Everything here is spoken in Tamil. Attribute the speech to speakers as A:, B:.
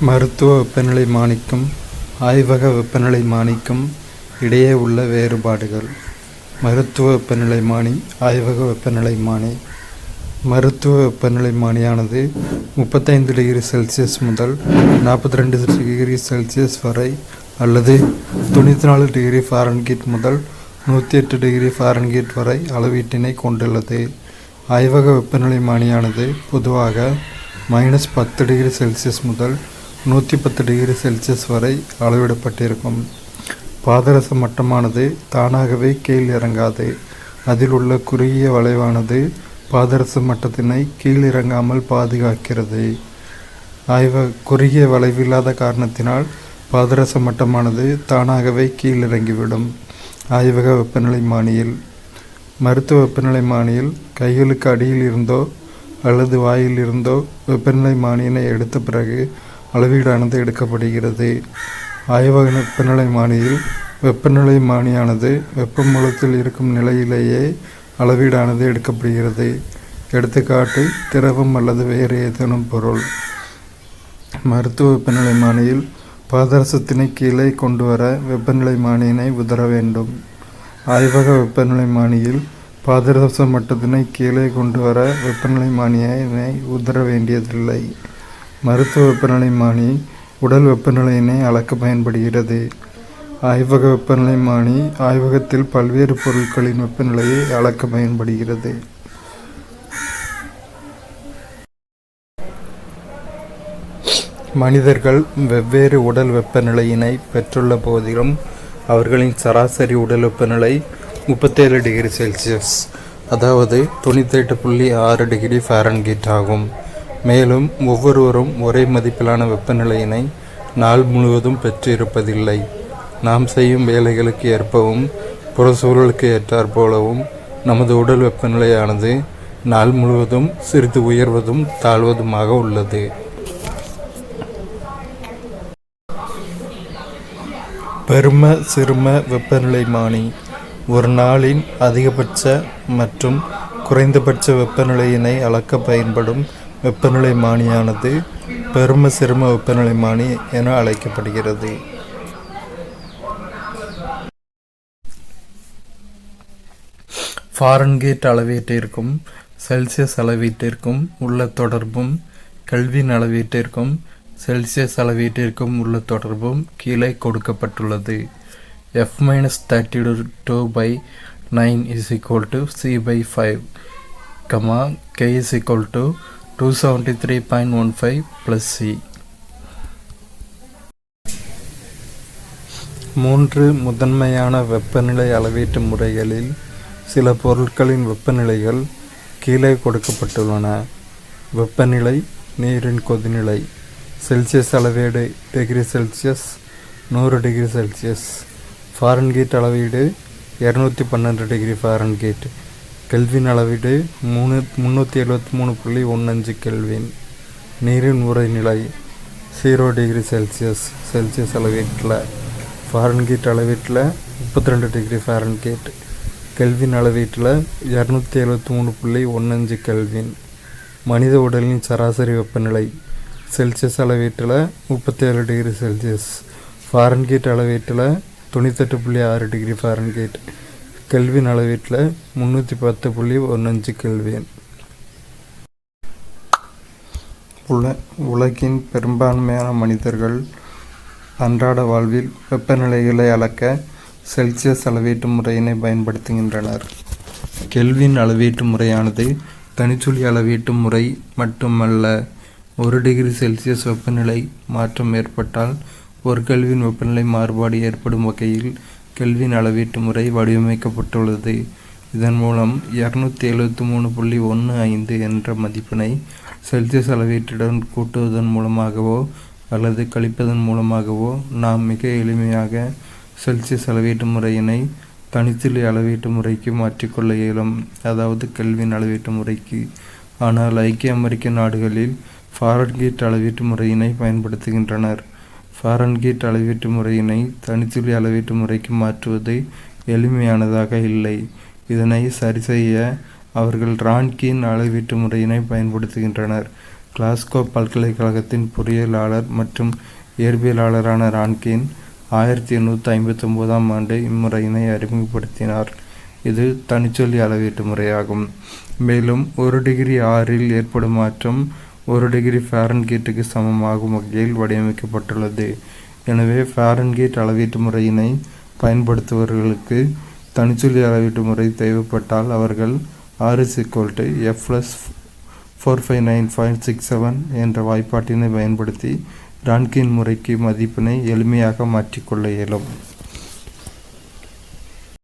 A: மருத்துவ வெப்பநிலைமானிக்கும் ஆய்வக வெப்பநிலைமானிக்கும் இடையே உள்ள வேறுபாடுகள். மருத்துவ வெப்பநிலைமானி, ஆய்வக வெப்பநிலைமானி. மருத்துவ வெப்பநிலைமானியானது 35 டிகிரி செல்சியஸ் முதல் 42 டிகிரி செல்சியஸ் வரை அல்லது 94 டிகிரி ஃபாரன்ஹீட் முதல் 108 டிகிரி ஃபாரன்ஹீட் வரை அளவீட்டினை கொண்டுள்ளது. ஆய்வக வெப்பநிலைமானியானது பொதுவாக -10 டிகிரி செல்சியஸ் முதல் 110 டிகிரி செல்சியஸ் வரை அளவிடப்பட்டிருக்கும். பாதரச மட்டமானது தானாகவே கீழ் இறங்காது. அதில் உள்ள குறுகிய வளைவானது பாதரச மட்டத்தினை கீழ் இறங்காமல் பாதுகாக்கிறது. குறுகிய வளைவில்லாத காரணத்தினால் பாதரச மட்டமானது தானாகவே கீழ் இறங்கிவிடும். ஆய்வக வெப்பநிலைமானியில். மருத்துவ வெப்பநிலைமானியில் கைகளுக்கு அடியில் இருந்தோ அல்லது வாயில் இருந்தோ வெப்பநிலைமானியினை எடுத்த பிறகு அளவீடானது எடுக்கப்படுகிறது. ஆய்வக வெப்பநிலைமானியில் வெப்பநிலைமானியானது வெப்பமூலத்தில் இருக்கும் நிலையிலேயே அளவீடானது எடுக்கப்படுகிறது. எடுத்துக்காட்டு, திரவம் அல்லது வேறு ஏதேனும் பொருள். மருத்துவ வெப்பநிலைமானியில் பாதரசத்தினை கீழே கொண்டு வர வெப்பநிலைமானியினை உதர வேண்டும். ஆய்வக வெப்பநிலைமானியில் பாதரச மட்டத்தினை கீழே கொண்டு வர வெப்பநிலைமானியினை உதர வேண்டியதில்லை. மருத்துவ வெப்பநிலைமானி உடல் வெப்பநிலையினை அளக்க பயன்படுகிறது. ஆய்வக வெப்பநிலைமானி ஆய்வகத்தில் பல்வேறு பொருட்களின் வெப்பநிலையை அளக்க பயன்படுகிறது. மனிதர்கள் வெவ்வேறு உடல் வெப்பநிலையினை பெற்றுள்ள போதிலும் அவர்களின் சராசரி உடல் வெப்பநிலை 37 டிகிரி செல்சியஸ், அதாவது 98.6 டிகிரி ஃபாரன்ஹீட் ஆகும். மேலும் ஒவ்வொருவரும் ஒரே மதிப்பிலான வெப்பநிலையினை நாள் முழுவதும் பெற்று இருப்பதில்லை. நாம் செய்யும் வேலைகளுக்கு ஏற்பவும் புறச்சூழலுக்கு ஏற்றாற்போலவும் நமது உடல் வெப்பநிலையானது நாள் முழுவதும் சிறிது உயர்வதும் தாழ்வதுமாக உள்ளது. பெரும சிறும வெப்பநிலைமானி ஒரு நாளின் அதிகபட்ச மற்றும் குறைந்தபட்ச வெப்பநிலையினை அளக்க பயன்படும் வெப்பநிலைமானியானது பெரும சிறும வெப்பநிலைமானி என அழைக்கப்படுகிறது. ஃபாரன்ஹீட் அளவீட்டிற்கும் செல்சியஸ் அளவீட்டிற்கும் உள்ள தொடர்பும் கெல்வின் அளவீட்டிற்கும் செல்சியஸ் அளவீட்டிற்கும் உள்ள தொடர்பும் கீழே கொடுக்கப்பட்டுள்ளது. F-32/9 C/5, K 273.15 + C. 3 முதன்மையான வெப்பநிலை அளவீட்டு முறைகளில் சில பொருட்களின் வெப்பநிலைகள் கீழே கொடுக்கப்பட்டுள்ளன. வெப்பநிலை, நீரின் கொதிநிலை. செல்சியஸ் அளவீடு degree Celsius 100 degree Celsius. Fahrenheit அளவீடு 212 டிகிரி ஃபாரன்ஹீட். கெல்வின் அளவீடு 373.15 கெல்வின். நீரின் உறைநிலை 0 டிகிரி செல்சியஸ். செல்சியஸ் அளவீட்டில். ஃபாரன்ஹீட் அளவீட்டில் 32 டிகிரி ஃபாரன்ஹீட். கெல்வின் அளவீட்டில் 273.15 கெல்வின். மனித உடலின் சராசரி வெப்பநிலை செல்சியஸ் அளவீட்டில் 37 டிகிரி செல்சியஸ். ஃபாரன்ஹீட் அளவீட்டில் 98.6 டிகிரி ஃபாரன்ஹீட். கெல்வின் அளவீட்டில் 310.15 கெல்வின். உலகின் பெரும்பான்மையான மனிதர்கள் அன்றாட வாழ்வில் வெப்பநிலைகளை அளக்க செல்சியஸ் அளவீட்டு முறையினை பயன்படுத்துகின்றனர். கெல்வின் அளவீட்டு முறையானது தனிச்சுழி அளவீட்டு முறை மட்டுமல்ல. 1 டிகிரி செல்சியஸ் வெப்பநிலை மாற்றம் ஏற்பட்டால் 1 கெல்வின் வெப்பநிலை மாறுபாடு ஏற்படும் வகையில் கெல்வின் அளவீட்டு முறை வடிவமைக்கப்பட்டுள்ளது. இதன் மூலம் 273.15 என்ற மதிப்பினை செல்சியஸ் அளவீட்டுடன் கூட்டுவதன் மூலமாகவோ அல்லது கழிப்பதன் மூலமாகவோ நாம் மிக எளிமையாக செல்சியஸ் அளவீட்டு முறையினை தனிச்சுழி அளவீட்டு முறைக்கு மாற்றிக்கொள்ள இயலும், அதாவது கெல்வின் அளவீட்டு முறைக்கு. ஆனால் ஐக்கிய அமெரிக்க நாடுகளில் ஃபாரன்ஹீட் அளவீட்டு முறையினை பயன்படுத்துகின்றனர். ஃபாரன்ஹீட் அளவீட்டு முறையினை தனிச்சுழி அளவீட்டு முறைக்கு மாற்றுவது எளிமையானதாக இல்லை. இதனை சரிசெய்ய அவர்கள் ரான்கீன் அளவீட்டு முறையினை பயன்படுத்துகின்றனர். கிளாஸ்கோ பல்கலைக்கழகத்தின் பொறியியலாளர் மற்றும் இயற்பியலாளரான ரான்கின் 1859ஆம் ஆண்டு இம்முறையினை அறிமுகப்படுத்தினார். இது தனிச்சொல்லி அளவீட்டு முறையாகும். மேலும் 1 டிகிரி ஆறில் ஏற்படும் மாற்றம் 1 டிகிரி ஃபாரன்ஹீட்டுக்கு சமமாகும் வகையில் வடிவமைக்கப்பட்டுள்ளது. எனவே ஃபாரன்ஹீட் அளவீட்டு முறையினை பயன்படுத்துபவர்களுக்கு தனிச்சொல்லி அளவீட்டு முறை தேவைப்பட்டால் அவர்கள் R=F+459.67 என்ற வாய்ப்பாட்டினை பயன்படுத்தி ரான்கின் முறைக்கு மதிப்பினை எளிமையாக மாற்றிக்கொள்ள இயலும்.